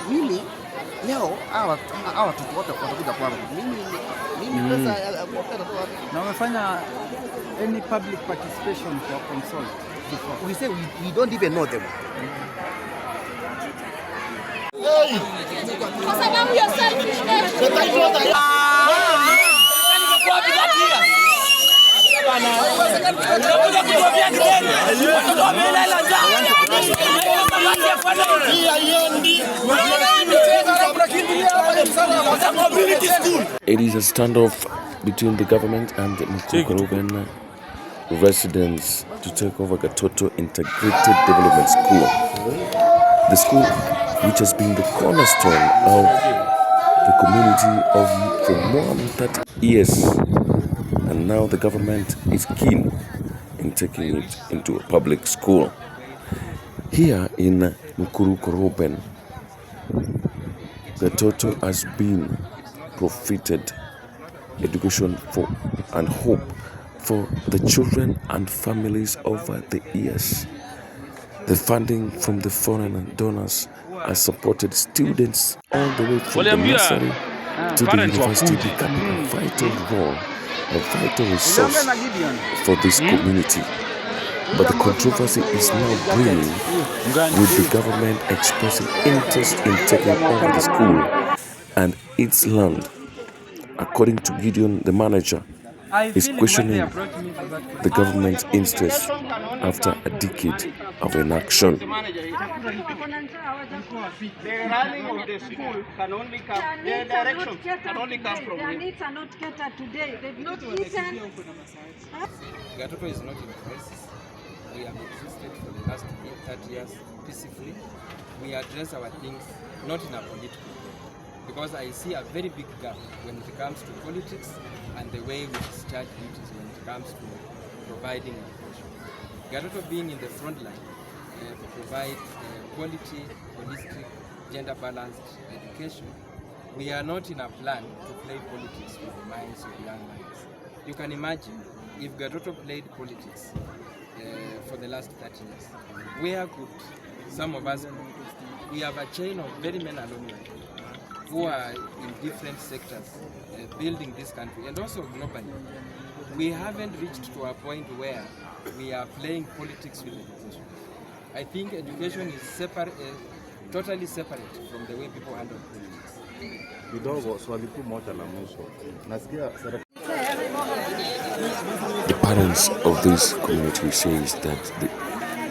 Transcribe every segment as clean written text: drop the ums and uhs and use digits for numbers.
mimi leo hawa watoto wote watakuja kwangu. Mimi pesa ya kuwapea tu wapi? Na umefanya any public participation for consult before? We say we don't even know them. Hey! Kwa sababu ya selfishness. It is a standoff between the government and the Mukuru residents to take over Gatoto Integrated Development School. The school, which has been the cornerstone of the community for more than 30 years, and now the government is keen in taking it into a public school. Here in Mukuru, Ruben, Gatoto has been profited education for and hope for the children and families over the years. The funding from the foreign donors has supported students all the way from the nursery to the university, becoming a vital role, a vital resource for this community. But the controversy is now brewing, with the government expressing interest in taking over the school and its land. According to Gideon, the manager is questioning the government's interest after a decade of inaction. The running of the school can only come, their direction can only come from their needs are not catered today. They've not eaten. Gatoto is not in crisis. We have existed for the last 30 years peacefully. We address our things not in a political way, because I see a very big gap when it comes to politics and the way we discharge duties when it comes to providing education. Gatoto being in the front line to provide quality, holistic, gender-balanced education, we are not in a plan to play politics with the minds of young minds. You can imagine if Gatoto played politics for the last 30 years, where could some of us be? We have a chain of very many alumni who are in different sectors building this country, and also globally. We haven't reached to a point where we are playing politics with education. I think education is separate, totally separate from the way people handle politics. Parents of this community says that the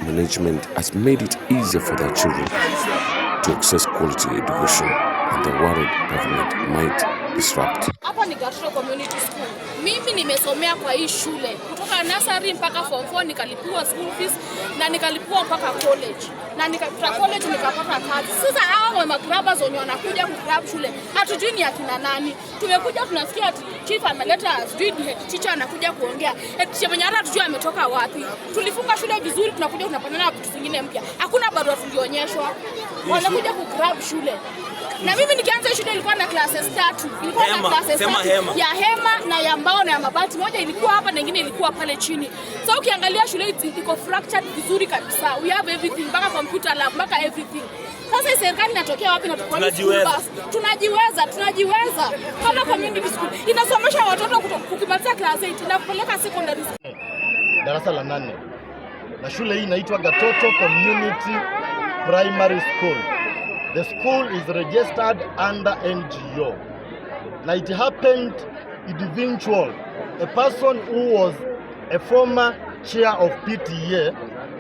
management has made it easier for their children to access quality education, and the worried government might disrupt. Hapa ni Gatoto Community School. Mimi nimesomea kwa hii shule kutoka nursery mpaka form 4, nikalipiwa school fees na nikalipiwa mpaka college. Na nikapata college nikapata kazi. Sasa hao magrabas wenye wanakuja kugrab shule, hatujui ni akina nani. Tumekuja tunasikia chief ameleta sijui head teacher anakuja kuongea. Head teacher mwenye hata hatujui ametoka wapi. Tulifunga shule vizuri, tunakuja tunapandana vitu vingine mpya. Hakuna barua tulionyeshwa. Wanakuja kugrab shule. Na mimi nikianza shule ilikuwa na classes 3. Ilikuwa na classes 3 ya hema na ya mbao na ya mabati. Moja ilikuwa hapa na nyingine ilikuwa pale chini. So ukiangalia shule iko fractured vizuri kabisa. We have everything, mpaka computer lab, mpaka everything. Sasa serikali inatokea wapi na tunajiweza. Kama community school inasomesha watoto kukimaliza class 8 na kupeleka secondary school. Darasa la 8. Na shule hii inaitwa Gatoto Community Primary School. The school is registered under NGO. Now it happened individual, a person who was a former chair of PTA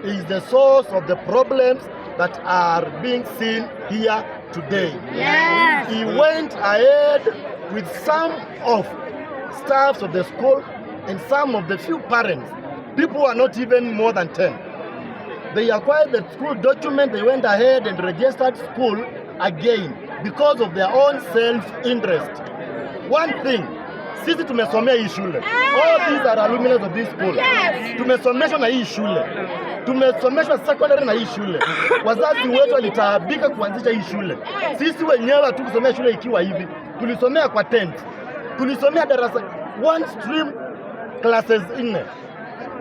is the source of the problems that are being seen here today. Yes. He went ahead with some of staffs of the school and some of the few parents. People are not even more than 10. They acquired the school document, they went ahead and registered school again because of their own self-interest. One thing, sisi tumesomea hii shule. All these are alumni of this school. Yes. Tumesomeshwa na hii shule. Tumesomeshwa secondary na hii shule. Wazazi wetu walitaabika kuanzisha hii shule. Sisi wenyewe hatukusomea shule ikiwa hivi. Tulisomea kwa tent. Tulisomea darasa one stream classes 4.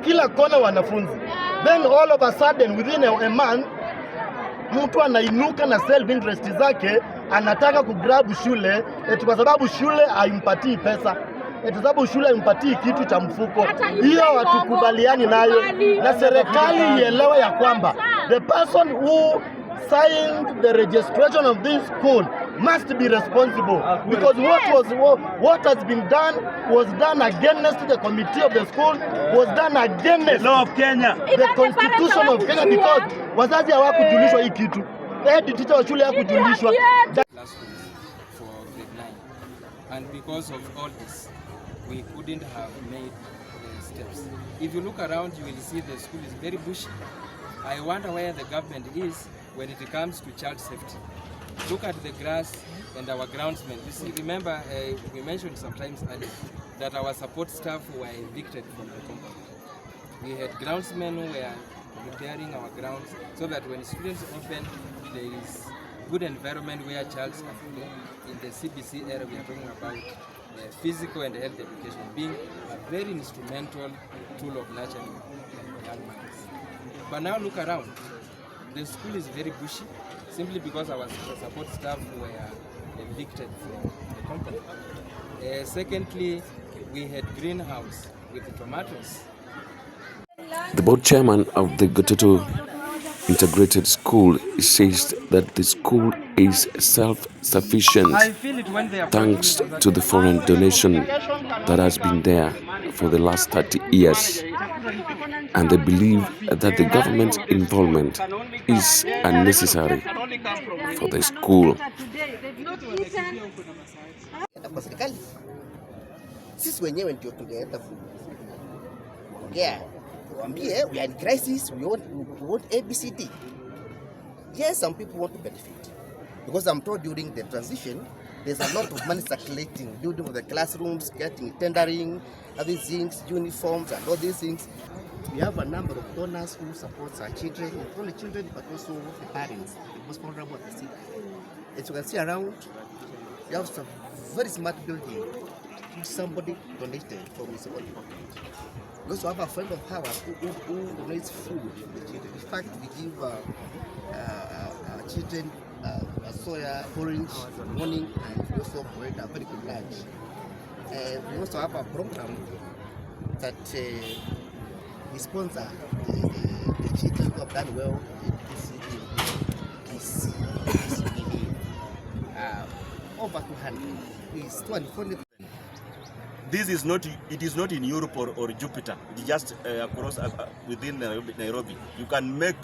Kila kona wanafunzi. Then all of a sudden within a month mtu anainuka na self interest zake, anataka kugrab shule eti kwa sababu shule haimpatii pesa, eti sababu shule haimpatii kitu cha mfuko. Hiyo hatukubaliani nayo, na serikali ielewe ya kwamba the person who signed the registration of this school must be responsible, because what has been done was done against the committee of the school, was done against the law of Kenya, the constitution of Kenya, because wazazi hawakujulishwa hii kitu. Head teacher wa shule hakujulishwa. For grade 9, and because of all this, we couldn't have made the steps. If you look around, you will see the school is very bushy. I wonder where the government is when it comes to child safety. Look at the grass and our groundsmen. You see, remember, we mentioned sometimes earlier that our support staff were evicted from the company. We had groundsmen who were repairing our grounds so that when students open, there is good environment where child can play. In the CBC area, we are talking about physical and health education being a very instrumental tool of nurturing young minds. But now look around. The school is very bushy simply because our support staff were evicted from the company. Secondly, we had greenhouse with the tomatoes. The board chairman of the Gatoto Integrated School says that the school is self-sufficient thanks to the foreign donation that has been there for the last 30 years. And they believe that the government's involvement is unnecessary for the school. Sisi wenyewe ndio tungeenda kuongea, tuambie we are in crisis, we want ABCD. Yes, some people want to benefit, because I'm told during the transition there's a lot of money circulating, building of the classrooms, getting tendering, other things, uniforms and all these things. We have a number of donors who support our children, not only children but also the parents, the most vulnerable of the city. As you can see around, we have some very smart building which somebody donated from his own pocket. We also have a friend of ours who donates food for the children. In fact, we give our children a soya porridge in the morning, and we also provide a very good lunch. We also have a program that we sponsor the children who have done well in this over 200. It's 240. This is not, it is not in Europe or Jupiter. It's just across within Nairobi. You can make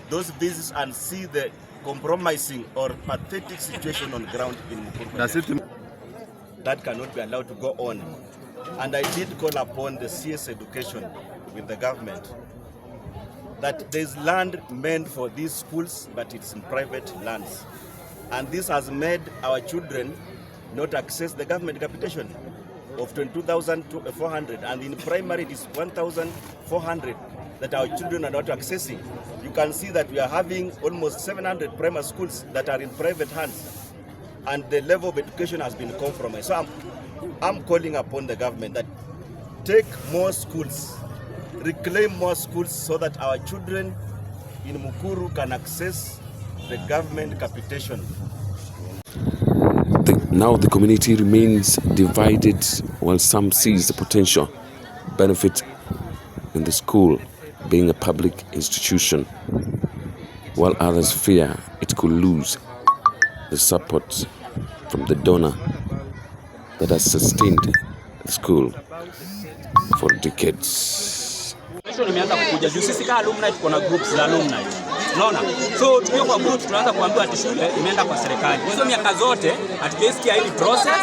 those visits and see the compromising or pathetic situation on ground in Mukuru. That cannot be allowed to go on. And I did call upon the CS education with the government that there's land meant for these schools, but it's in private lands. And this has made our children not access the government capitation of 22,400, and in primary it is 1,400 that our children are not accessing. You can see that we are having almost 700 primary schools that are in private hands, and the level of education has been compromised. So I'm calling upon the government that take more schools, reclaim more schools so that our children in Mukuru can access the government capitation. Now the community remains divided, while some sees the potential benefit in the school being a public institution, while others fear it could lose the support from the donor that has sustained the school for decades. Nimeanza kukuja juu sisi kama alumni tuko na groups za alumni. Unaona? So tukiwa kwa groups tunaanza kuambiwa ati shule imeenda kwa serikali. Hizo miaka zote hatukisikia hili process.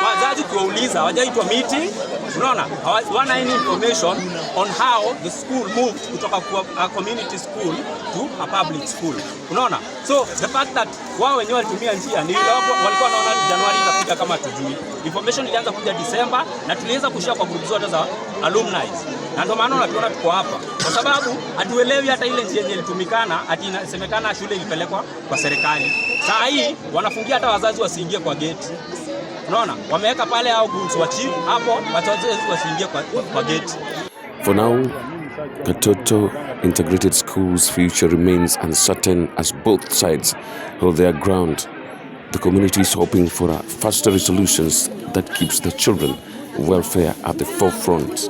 Wazazi tuwauliza, hawajaitwa meeting. Unaona? Hawana any information on how the school moved kutoka kwa a community school to a public school. Unaona? So the fact that wao wenyewe walitumia njia ni walikuwa wanaona Januari itafika kama tujui. Information ilianza kuja December na tulianza kushare kwa group zote za alumni. Na ndio maana unatuona tuko hapa. Kwa sababu hatuelewi hata ile njia yenye ilitumikana, ati inasemekana shule ilipelekwa kwa serikali. Saa hii wanafungia hata wazazi wasiingie kwa gate. Unaona? Wameweka pale hao groups wa chief hapo wazazi wasiingie kwa gate. For now, Gatoto Integrated School's future remains uncertain as both sides hold their ground. The community is hoping for faster resolutions that keeps the children welfare at the forefront.